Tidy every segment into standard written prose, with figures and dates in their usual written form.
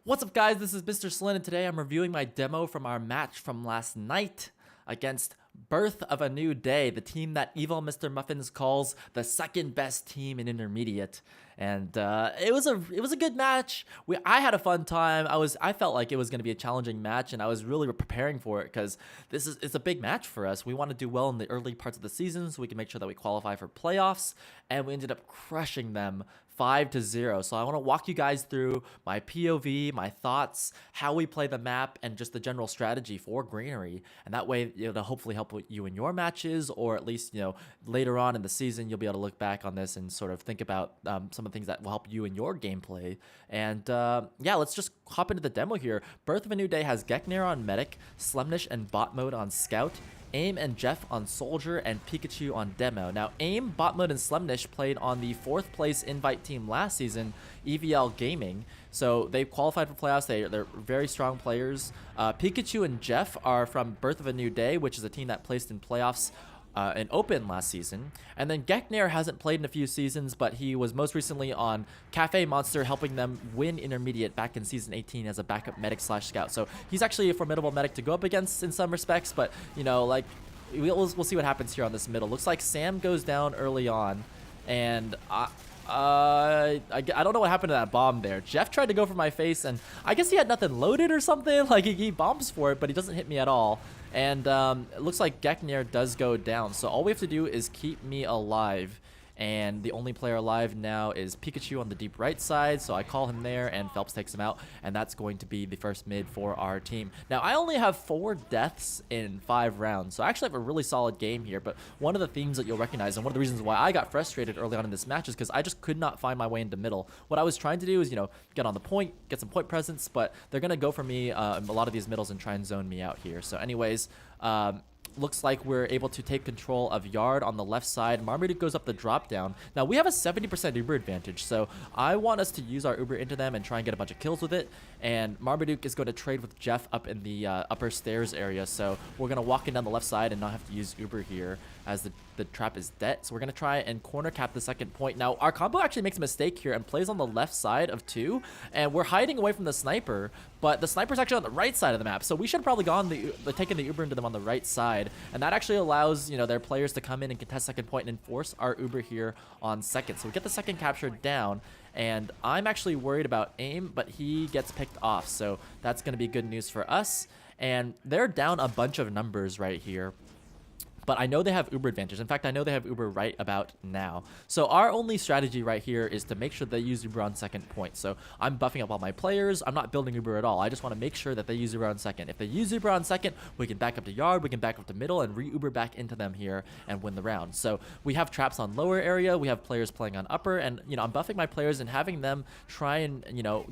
What's up, guys? This is Mr. SLIN, and today I'm reviewing my demo from our match from last night against Birth of a New Day, the team that Evil Mr. Muffins calls the second best team in Intermediate. And it was a good match. I had a fun time. I felt like it was going to be a challenging match, and I was really preparing for it because it's a big match for us. We want to do well in the early parts of the season so we can make sure that we qualify for playoffs, and we ended up crushing them 5-0. So I want to walk you guys through my POV, my thoughts, how we play the map, and just the general strategy for Greenery. And that way, it'll hopefully help you in your matches, or at least, later on in the season, you'll be able to look back on this and sort of think about some of the things that will help you in your gameplay. And yeah, let's just hop into the demo here. Birth of a New Day has Geknir on Medic, Slemnish and Bot Mode on Scout, AIM and Jeff on Soldier, and Pikachu on Demo. Now, AIM, Bot Mode, and Slemnish played on the 4th place invite team last season, EVL Gaming. So they qualified for playoffs. They're very strong players. Pikachu and Jeff are from Birth of a New Day, which is a team that placed in playoffs in Open last season. And then Geknir hasn't played in a few seasons, but he was most recently on Cafe Monster, helping them win Intermediate back in Season 18 as a backup medic / scout. So he's actually a formidable medic to go up against in some respects, but, like, we'll see what happens here on this middle. Looks like Sam goes down early on, and I don't know what happened to that bomb there. Jeff tried to go for my face, and I guess he had nothing loaded or something. Like, he bombs for it, but he doesn't hit me at all. And it looks like Geknir does go down. So all we have to do is keep me alive. And the only player alive now is Pikachu on the deep right side, so I call him there, and Phelps takes him out, and that's going to be the first mid for our team. Now, I only have 4 deaths in 5 rounds, so I actually have a really solid game here, but one of the themes that you'll recognize, and one of the reasons why I got frustrated early on in this match, is because I just could not find my way into middle. What I was trying to do is, get on the point, get some point presence, but they're going to go for me a lot of these middles and try and zone me out here. So anyways, looks like we're able to take control of Yard on the left side. Marmaduke goes up the drop down. Now, we have a 70% Uber advantage, so I want us to use our Uber into them and try and get a bunch of kills with it. And Marmaduke is going to trade with Jeff up in the upper stairs area, so we're going to walk in down the left side and not have to use Uber here as the trap is dead. So we're going to try and corner cap the second point. Now, our combo actually makes a mistake here and plays on the left side of 2, and we're hiding away from the sniper, but the sniper's actually on the right side of the map, so we should have probably gone taken the Uber into them on the right side, and that actually allows, their players to come in and contest second point and enforce our Uber here on second. So we get the second captured down, and I'm actually worried about AIM, but he gets picked off, so that's going to be good news for us. And they're down a bunch of numbers right here, but I know they have Uber advantage. In fact, I know they have Uber right about now. So our only strategy right here is to make sure they use Uber on second point. So I'm buffing up all my players. I'm not building Uber at all. I just want to make sure that they use Uber on second. If they use Uber on second, we can back up to Yard, we can back up to middle, and re-Uber back into them here and win the round. So we have traps on lower area. We have players playing on upper, and, I'm buffing my players and having them try and,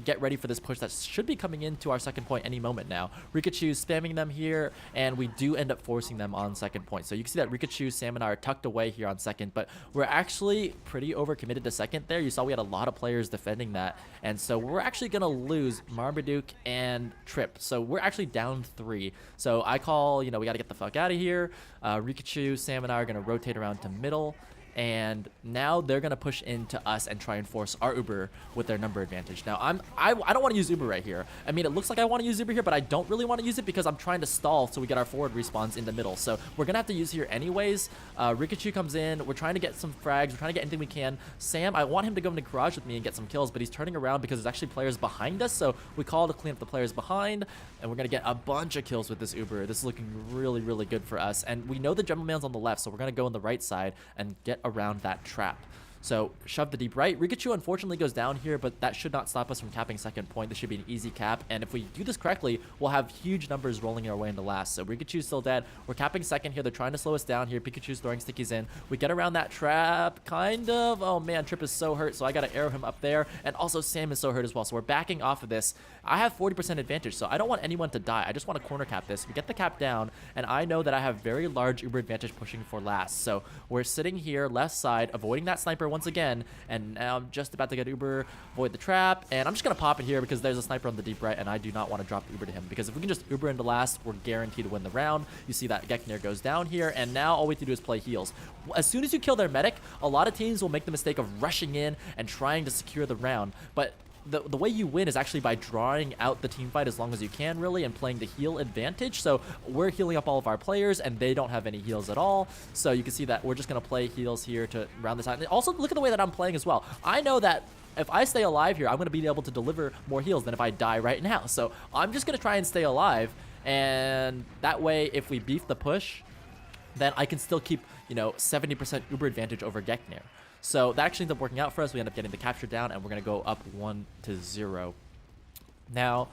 get ready for this push that should be coming into our second point any moment now. Rikachu's spamming them here, and we do end up forcing them on second point. So you can see that Rikachu, Sam, and I are tucked away here on second, but we're actually pretty overcommitted to second there. You saw we had a lot of players defending that, and so we're actually going to lose Marmaduke and Trip. So we're actually down 3. So I call, we got to get the fuck out of here. Rikachu, Sam, and I are going to rotate around to middle. And now they're going to push into us and try and force our Uber with their number advantage. Now, I don't want to use Uber right here. I mean, it looks like I want to use Uber here, but I don't really want to use it because I'm trying to stall so we get our forward respawns in the middle. So we're going to have to use here anyways. Rikachu comes in. We're trying to get some frags. We're trying to get anything we can. Sam, I want him to go into garage with me and get some kills, but he's turning around because there's actually players behind us. So we call to clean up the players behind, and we're going to get a bunch of kills with this Uber. This is looking really, really good for us. And we know the General Man's on the left, so we're going to go on the right side and get around that trap. So shove the deep right. Rikachu unfortunately goes down here, but that should not stop us from capping second point. This should be an easy cap, and if we do this correctly, we'll have huge numbers rolling our way into last. So Rikachu's still dead. We're capping second here. They're trying to slow us down here. Pikachu's throwing stickies in. We get around that trap, kind of. Oh man, Trip is so hurt, so I gotta arrow him up there, and also Sam is so hurt as well, so we're backing off of this. I have 40% advantage, so I don't want anyone to die. I just want to corner cap this. We get the cap down, and I know that I have very large Uber advantage pushing for last. So we're sitting here left side, avoiding that sniper once again, and now I'm just about to get Uber, avoid the trap, and I'm just going to pop it here because there's a sniper on the deep right, and I do not want to drop Uber to him, because if we can just Uber into last, we're guaranteed to win the round. You see that Geknir goes down here, and now all we have to do is play heals. As soon as you kill their medic, a lot of teams will make the mistake of rushing in and trying to secure the round, but the way you win is actually by drawing out the team fight as long as you can, really, and playing the heal advantage. So we're healing up all of our players, and they don't have any heals at all. So you can see that we're just going to play heals here to round this out. And also, look at the way that I'm playing as well. I know that if I stay alive here, I'm going to be able to deliver more heals than if I die right now. So I'm just going to try and stay alive. And that way, if we beef the push, then I can still keep, 70% Uber advantage over Geknir. So that actually ends up working out for us. We end up getting the capture down, and we're going to go up 1-0. Now,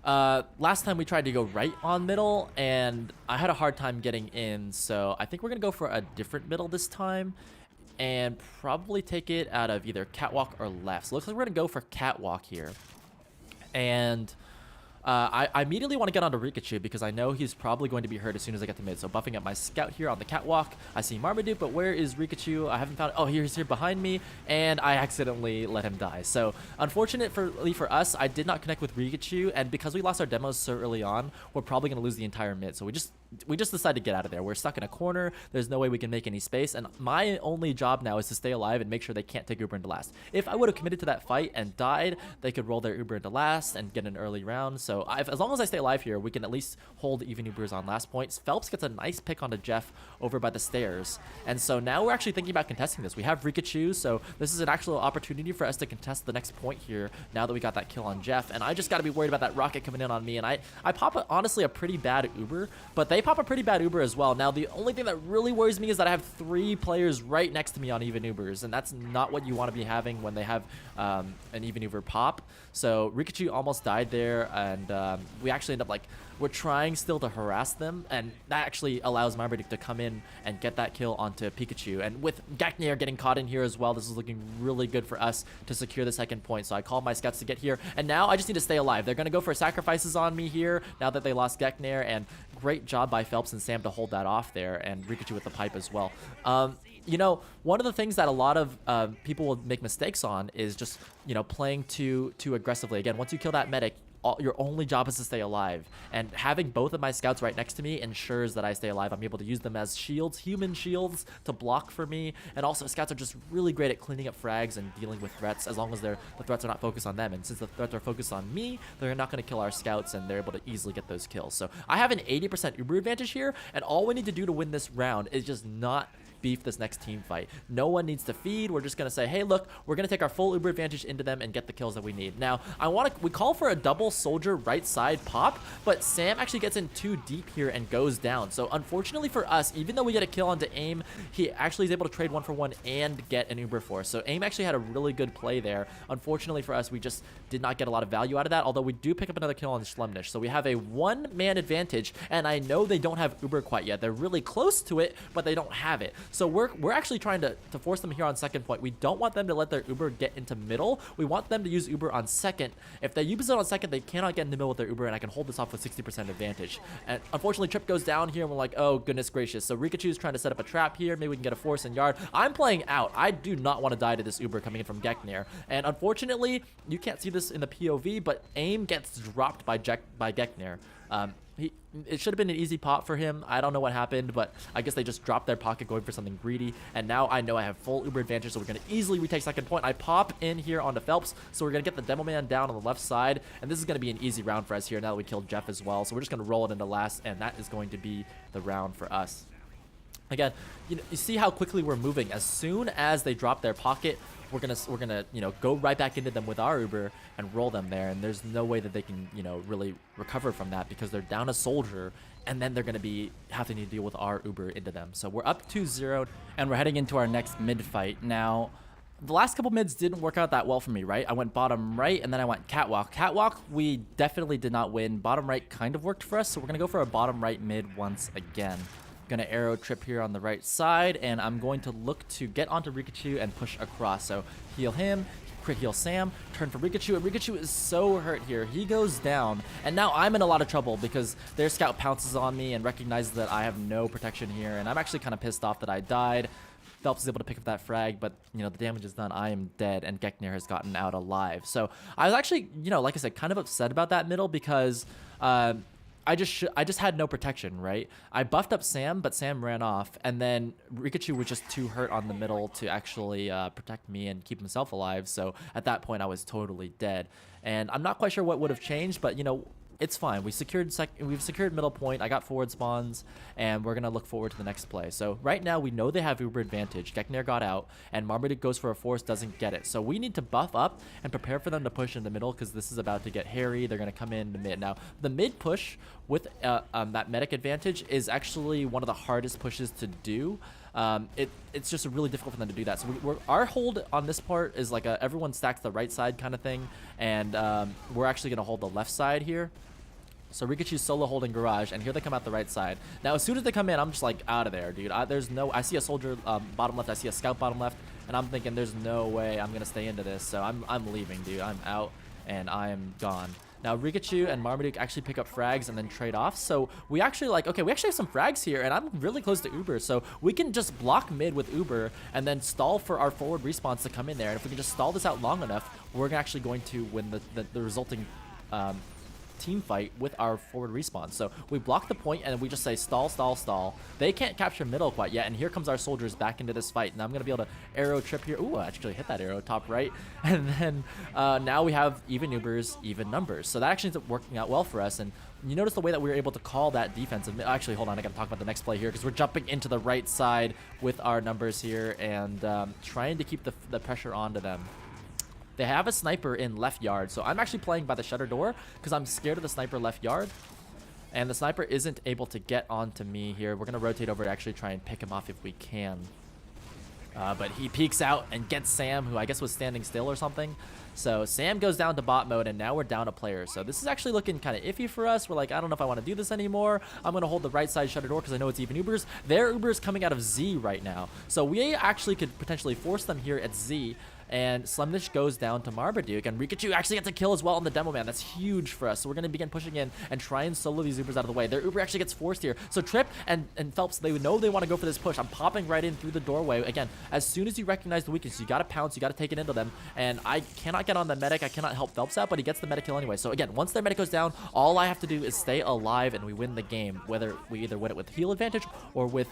last time we tried to go right on middle, and I had a hard time getting in. So I think we're going to go for a different middle this time and probably take it out of either catwalk or left. So it looks like we're going to go for catwalk here. And I immediately want to get onto Rikachu because I know he's probably going to be hurt as soon as I get to mid. So buffing up my scout here on the catwalk. I see Marmaduke, but where is Rikachu? I haven't found it. Oh, he's here behind me, and I accidentally let him die. So unfortunately for us, I did not connect with Rikachu, and because we lost our demos so early on, we're probably going to lose the entire mid. So we just decided to get out of there. We're stuck in a corner. There's no way we can make any space, and my only job now is to stay alive and make sure they can't take Uber into last. If I would have committed to that fight and died, they could roll their Uber into last and get an early round. So as long as I stay alive here, we can at least hold even Ubers on last points. Phelps gets a nice pick onto Jeff over by the stairs. And so now we're actually thinking about contesting this. We have Rikachu, so this is an actual opportunity for us to contest the next point here now that we got that kill on Jeff. And I just got to be worried about that rocket coming in on me. And I pop, honestly, a pretty bad Uber, but they pop a pretty bad Uber as well. Now, the only thing that really worries me is that I have 3 players right next to me on even Ubers, and that's not what you want to be having when they have an even Uber pop. So Rikachu almost died there, and we actually end up we're trying still to harass them, and that actually allows Marmaduke to come in and get that kill onto Pikachu. And with Geknir getting caught in here as well, this is looking really good for us to secure the second point. So I call my scouts to get here, and now I just need to stay alive. They're going to go for sacrifices on me here now that they lost Geknir, and great job by Phelps and Sam to hold that off there, and Rikachu with the pipe as well. One of the things that a lot of people will make mistakes on is just, playing too aggressively. Again, once you kill that medic, your only job is to stay alive, and having both of my scouts right next to me ensures that I stay alive. I'm able to use them as shields, human shields, to block for me, and also scouts are just really great at cleaning up frags and dealing with threats as long as the threats are not focused on them. And since the threats are focused on me, they're not going to kill our scouts, and they're able to easily get those kills. So I have an 80% Uber advantage here, and all we need to do to win this round is just not beef this next team fight. No one needs to feed. We're just going to say, hey, look, we're going to take our full Uber advantage into them and get the kills that we need. Now, we call for a double soldier right side pop, but Sam actually gets in too deep here and goes down. So unfortunately for us, even though we get a kill onto AIM, he actually is able to trade 1-for-1 and get an Uber for us. So AIM actually had a really good play there. Unfortunately for us, we just did not get a lot of value out of that, although we do pick up another kill on Slumnish. So we have a 1-man advantage, and I know they don't have Uber quite yet. They're really close to it, but they don't have it. So we're actually trying to force them here on second point. We don't want them to let their Uber get into middle. We want them to use Uber on second. If they use it on second, they cannot get in the middle with their Uber, and I can hold this off with 60% advantage. And unfortunately, Trip goes down here, and we're like, oh, goodness gracious. So Rikachu is trying to set up a trap here. Maybe we can get a force in yard. I'm playing out. I do not want to die to this Uber coming in from Geknir. And unfortunately, you can't see this in the POV, but AIM gets dropped by Geknir. It should have been an easy pop for him. I don't know what happened, but I guess they just dropped their pocket going for something greedy. And now I know I have full Uber advantage, so we're going to easily retake second point. I pop in here onto Phelps, so we're going to get the Demo Man down on the left side. And this is going to be an easy round for us here now that we killed Jeff as well. So we're just going to roll it into last, and that is going to be the round for us. Again, you see how quickly we're moving. As soon as they drop their pocket, we're gonna go right back into them with our Uber and roll them there, and there's no way that they can really recover from that because they're down a soldier, and then they're gonna be having to deal with our Uber into them. So we're up 2-0, and we're heading into our next mid fight. Now, the last couple mids didn't work out that well for me, right? I went bottom right, and then I went catwalk. Catwalk, we definitely did not win. Bottom right kind of worked for us, so we're gonna go for a bottom right mid once again. Gonna arrow Trip here on the right side, and I'm going to look to get onto Rikachu and push across. So heal him, crit heal Sam, turn for Rikachu, and Rikachu is so hurt here. He goes down, and now I'm in a lot of trouble because their scout pounces on me and recognizes that I have no protection here, and I'm actually kind of pissed off that I died. Phelps is able to pick up that frag, but the damage is done. I am dead, and Geknir has gotten out alive. So I was actually, like I said, kind of upset about that middle because I just had no protection, right? I buffed up Sam, but Sam ran off, and then Rikachu was just too hurt on the middle to actually protect me and keep himself alive. So at that point, I was totally dead. And I'm not quite sure what would have changed, but you know, it's fine. We've secured middle point. I got forward spawns, and we're gonna look forward to the next play. So right now we know they have Uber advantage. Geknir got out, and Marmaduke goes for a force, doesn't get it. So we need to buff up and prepare for them to push in the middle, because this is about to get hairy. They're gonna come in the mid. Now the mid push with that medic advantage is actually one of the hardest pushes to do. It's just really difficult for them to do that. So our hold on this part is like everyone stacks the right side kind of thing, and we're actually gonna hold the left side here. So Rikachu's solo holding garage, and here they come out the right side. Now, as soon as they come in, I'm just like out of there, dude. I see a soldier bottom left, I see a scout bottom left, and I'm thinking there's no way I'm gonna stay into this. So I'm leaving, dude. I'm out, and I am gone. Now Rikachu and Marmaduke actually pick up frags and then trade off. So we actually we actually have some frags here, and I'm really close to Uber. So we can just block mid with Uber and then stall for our forward respawns to come in there. And if we can just stall this out long enough, we're actually going to win the resulting team fight with our forward respawn. So we block the point and we just say stall, stall, stall. They can't capture middle quite yet, and here comes our soldiers back into this fight. And I'm gonna be able to arrow trip here. Ooh, I actually hit that arrow top right. And then now we have even Ubers, even numbers. So that actually ends up working out well for us. And you notice the way that we were able to call that defensive. Actually, hold on, I gotta talk about the next play here, because we're jumping into the right side with our numbers here and trying to keep the pressure onto them. They have a sniper in left yard, so I'm actually playing by the shutter door because I'm scared of the sniper left yard. And the sniper isn't able to get onto me here. We're going to rotate over to actually try and pick him off if we can. But he peeks out and gets Sam, who I guess was standing still or something. So Sam goes down to bot mode, and now we're down a player. So this is actually looking kind of iffy for us. We're like, I don't know if I want to do this anymore. I'm going to hold the right side shutter door because I know it's even Ubers. Their Ubers coming out of Z right now. So we actually could potentially force them here at Z. And Slimnish goes down to Marmaduke, and Rikachu actually gets a kill as well on the demo man. That's huge for us. So we're going to begin pushing in and try and solo these Ubers out of the way. Their Uber actually gets forced here. So Trip and Phelps, they know they want to go for this push. I'm popping right in through the doorway. Again, as soon as you recognize the weakness, you got to pounce, you got to take it into them. And I cannot get on the medic. I cannot help Phelps out, but he gets the medic kill anyway. So again, once their medic goes down, all I have to do is stay alive and we win the game, whether we either win it with heal advantage or with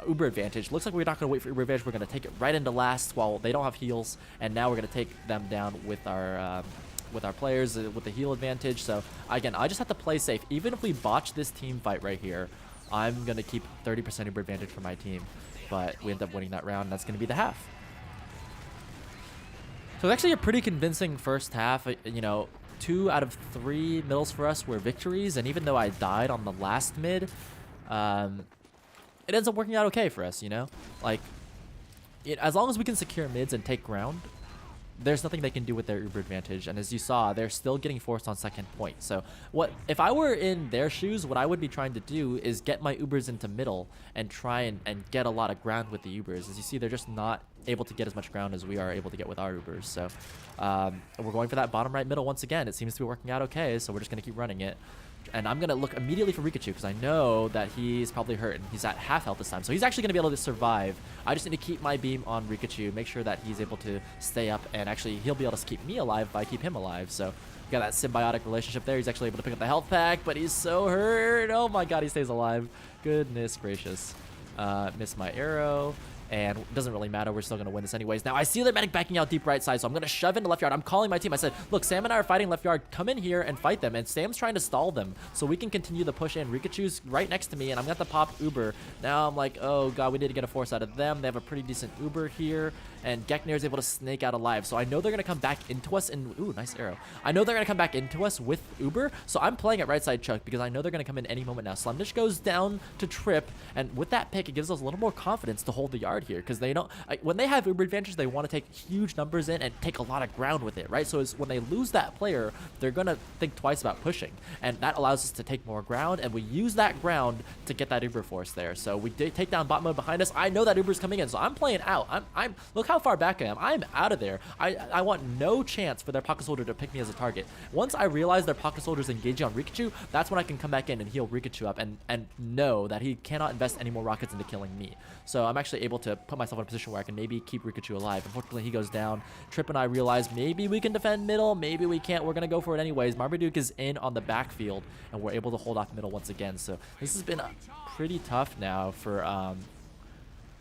Uber advantage. Looks like we're not going to wait for Uber advantage. We're going to take it right into last while they don't have heals, and now we're going to take them down with our players with the heal advantage. So again, I just have to play safe. Even if we botch this team fight right here, I'm going to keep 30% Uber advantage for my team, but we end up winning that round, and that's going to be the half. So it's actually a pretty convincing first half. You know, 2 out of 3 middles for us were victories, and even though I died on the last mid, it ends up working out okay for us, you know? Like, as long as we can secure mids and take ground, there's nothing they can do with their Uber advantage. And as you saw, they're still getting forced on second point. So if I were in their shoes, what I would be trying to do is get my Ubers into middle and try and get a lot of ground with the Ubers. As you see, they're just not able to get as much ground as we are able to get with our Ubers. So we're going for that bottom right middle once again. It seems to be working out okay, so we're just going to keep running it. And I'm going to look immediately for Rikachu because I know that he's probably hurt and he's at half health this time. So he's actually going to be able to survive. I just need to keep my beam on Rikachu, make sure that he's able to stay up, and actually he'll be able to keep me alive if I keep him alive. So we got that symbiotic relationship there. He's actually able to pick up the health pack, but he's so hurt. Oh my god, he stays alive. Goodness gracious. Missed my arrow. And it doesn't really matter. We're still going to win this anyways. Now, I see their medic backing out deep right side, so I'm going to shove into left yard. I'm calling my team. I said, look, Sam and I are fighting left yard. Come in here and fight them. And Sam's trying to stall them so we can continue the push in. Rikachu's right next to me, and I'm going to have to pop Uber. Now I'm like, oh, God, we need to get a force out of them. They have a pretty decent Uber here, and Geknir is able to snake out alive. So I know they're going to come back into us. And ooh, nice arrow. I know they're going to come back into us with Uber, so I'm playing at right side Chuck because I know they're going to come in any moment now. Slimnish goes down to Trip, and with that pick, it gives us a little more confidence to hold the yard here because they don't. When they have Uber advantage, they want to take huge numbers in and take a lot of ground with it, right? So when they lose that player, they're going to think twice about pushing, and that allows us to take more ground, and we use that ground to get that Uber force there. So we take down bot mode behind us. I know that Uber's coming in, so I'm playing out. Look how far back I am. I'm out of there. I want no chance for their Pocket Soldier to pick me as a target. Once I realize their Pocket Soldier is engaging on Rikachu, that's when I can come back in and heal Rikachu up and know that he cannot invest any more rockets into killing me. So I'm actually able to put myself in a position where I can maybe keep Rikachu alive. Unfortunately, he goes down. Trip and I realize maybe we can defend middle, maybe we can't. We're going to go for it anyways. Marmaduke is in on the backfield, and we're able to hold off middle once again. So this has been pretty tough now for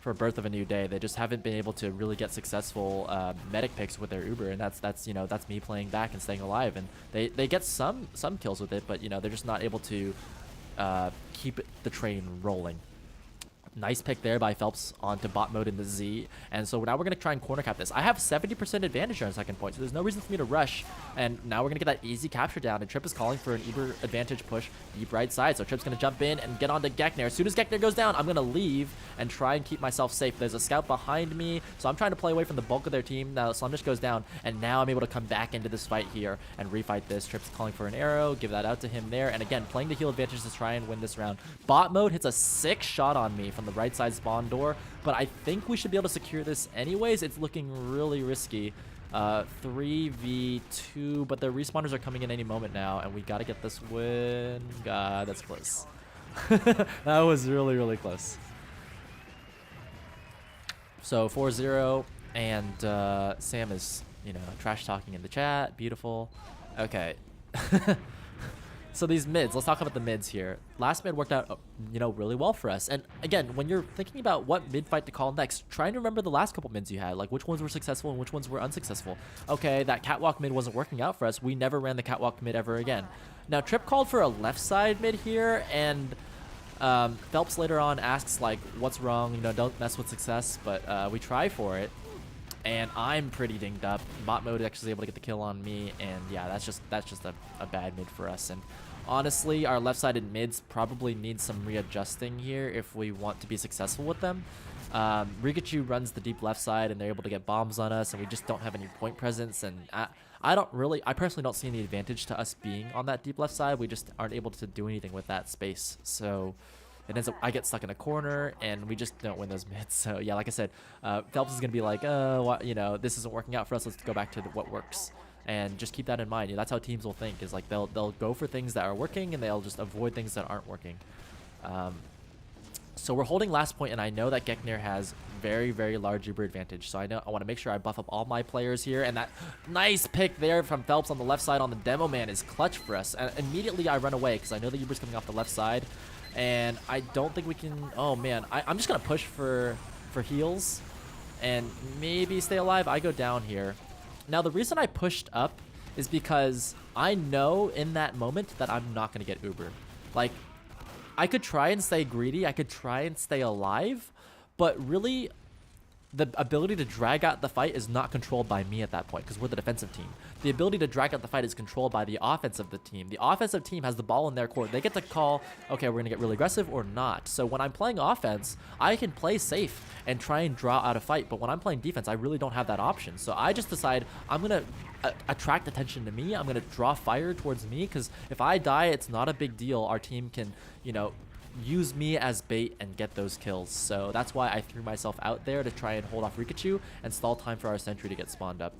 Birth of a New Day. They just haven't been able to really get successful medic picks with their Uber, and that's me playing back and staying alive. And they get some kills with it, but they're just not able to keep the train rolling. Nice pick there by Phelps onto bot mode in the Z. And so now we're going to try and corner cap this. I have 70% advantage here on second point, so there's no reason for me to rush. And now we're going to get that easy capture down. And Trip is calling for an Uber advantage push deep right side. So Trip's going to jump in and get onto Gekner. As soon as Gekner goes down, I'm going to leave and try and keep myself safe. There's a scout behind me, so I'm trying to play away from the bulk of their team. Now Slumdish goes down, and now I'm able to come back into this fight here and refight this. Trip's calling for an arrow. Give that out to him there. And again, playing the heal advantage to try and win this round. Bot mode hits a 6 shot on me from the right side spawn door, but I think we should be able to secure this anyways. It's looking really risky. 3v2, but the respawners are coming in any moment now, and we got to get this win. God, that's close. That was really, really close. So 4-0, and Sam is, trash talking in the chat. Beautiful. Okay. So these mids, let's talk about the mids here. Last mid worked out, really well for us. And again, when you're thinking about what mid fight to call next, try and remember the last couple mids you had, like which ones were successful and which ones were unsuccessful. Okay, that catwalk mid wasn't working out for us. We never ran the catwalk mid ever again. Now, Trip called for a left side mid here, and Phelps later on asks, like, what's wrong? Don't mess with success, but we try for it. And I'm pretty dinged up. Bot mode actually able to get the kill on me, and yeah, that's just a bad mid for us. And honestly, our left-sided mids probably need some readjusting here if we want to be successful with them. Rikachu runs the deep left side, and they're able to get bombs on us, and we just don't have any point presence. And I personally don't see any advantage to us being on that deep left side. We just aren't able to do anything with that space. So it ends up I get stuck in a corner, and we just don't win those mids. So yeah, like I said, Phelps is gonna be like, this isn't working out for us. Let's go back to what works, and just keep that in mind. That's how teams will think. Is like they'll go for things that are working, and they'll just avoid things that aren't working. So we're holding last point, and I know that Gekner has very, very large Uber advantage. So I want to make sure I buff up all my players here. And that nice pick there from Phelps on the left side on the demo man is clutch for us. And immediately I run away because I know the Uber's coming off the left side. And I don't think we can... Oh, man. I'm just going to push for heals and maybe stay alive. I go down here. Now, the reason I pushed up is because I know in that moment that I'm not going to get Uber. Like, I could try and stay greedy. I could try and stay alive. But really, the ability to drag out the fight is not controlled by me at that point because we're the defensive team. The ability to drag out the fight is controlled by the offensive team. The offensive team has the ball in their court. They get to call, okay, we're going to get really aggressive or not. So when I'm playing offense, I can play safe and try and draw out a fight. But when I'm playing defense, I really don't have that option. So I just decide I'm going to attract attention to me. I'm going to draw fire towards me because if I die, it's not a big deal. Our team can, use me as bait and get those kills. So that's why I threw myself out there to try and hold off Rikachu and stall time for our sentry to get spawned up.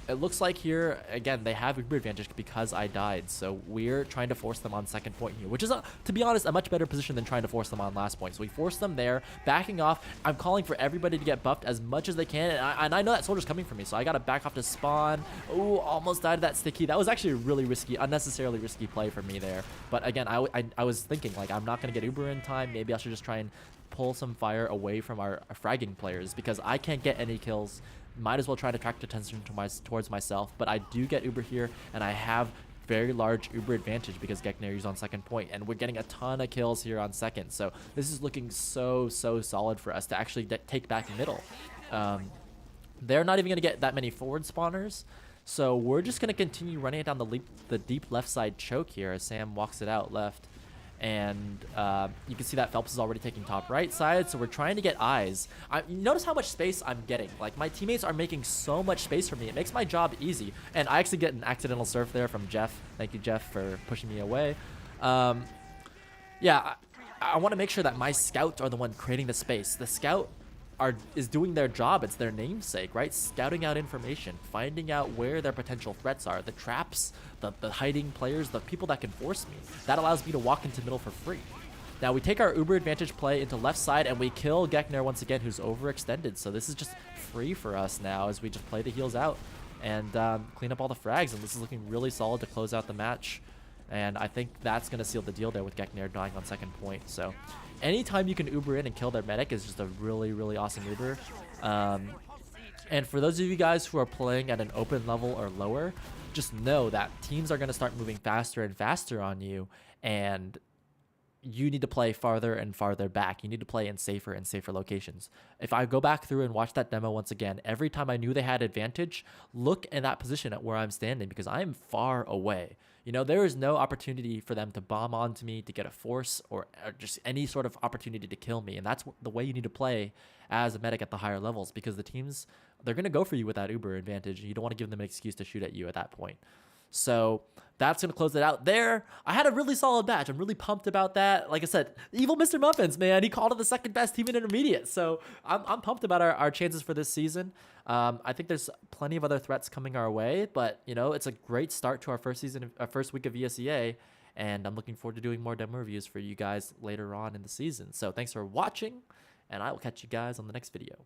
It looks like here, again, they have Uber advantage because I died. So we're trying to force them on second point here, which is, to be honest, a much better position than trying to force them on last point. So we force them there, backing off. I'm calling for everybody to get buffed as much as they can. And I know that soldier's coming for me, so I got to back off to spawn. Ooh, almost died of that sticky. That was actually a really risky, unnecessarily risky play for me there. But again, I was thinking, like, I'm not going to get Uber in time. Maybe I should just try and pull some fire away from our fragging players because I can't get any kills. Might as well try to attract attention towards myself, but I do get Uber here, and I have very large Uber advantage because Gekner is on second point, and we're getting a ton of kills here on second. So this is looking so solid for us to actually take back middle. They're not even going to get that many forward spawners, so we're just going to continue running it down the deep left side choke here as Sam walks it out left. And you can see that Phelps is already taking top right side, so we're trying to get eyes. Notice how much space I'm getting. Like, my teammates are making so much space for me. It makes my job easy. And I actually get an accidental surf there from Jeff. Thank you, Jeff, for pushing me away. Yeah, I want to make sure that my scouts are the one creating the space. The scout is doing their job. It's their namesake, right? Scouting out information, finding out where their potential threats are, the traps, the hiding players, the people that can force me. That allows me to walk into middle for free. Now we take our uber advantage play into left side and we kill Gekner once again, who's overextended. So this is just free for us now as we just play the heals out and clean up all the frags. And this is looking really solid to close out the match. And I think that's going to seal the deal there with Gekner dying on second point. So anytime you can uber in and kill their medic is just a really, really awesome uber. And for those of you guys who are playing at an open level or lower, just know that teams are going to start moving faster and faster on you. And you need to play farther and farther back. You need to play in safer and safer locations. If I go back through and watch that demo once again, every time I knew they had advantage, look in that position at where I'm standing because I am far away. You know, there is no opportunity for them to bomb onto me, to get a force, or just any sort of opportunity to kill me. And that's the way you need to play as a medic at the higher levels because the teams, they're going to go for you with that uber advantage. You don't want to give them an excuse to shoot at you at that point. So that's going to close it out there. I had a really solid match. I'm really pumped about that. Like I said, evil Mr. Muffins, man, he called it the second best team in intermediate. So I'm pumped about our chances for this season. I think there's plenty of other threats coming our way, but you know, it's a great start to our first season, our first week of ESEA. And I'm looking forward to doing more demo reviews for you guys later on in the season. So thanks for watching and I will catch you guys on the next video.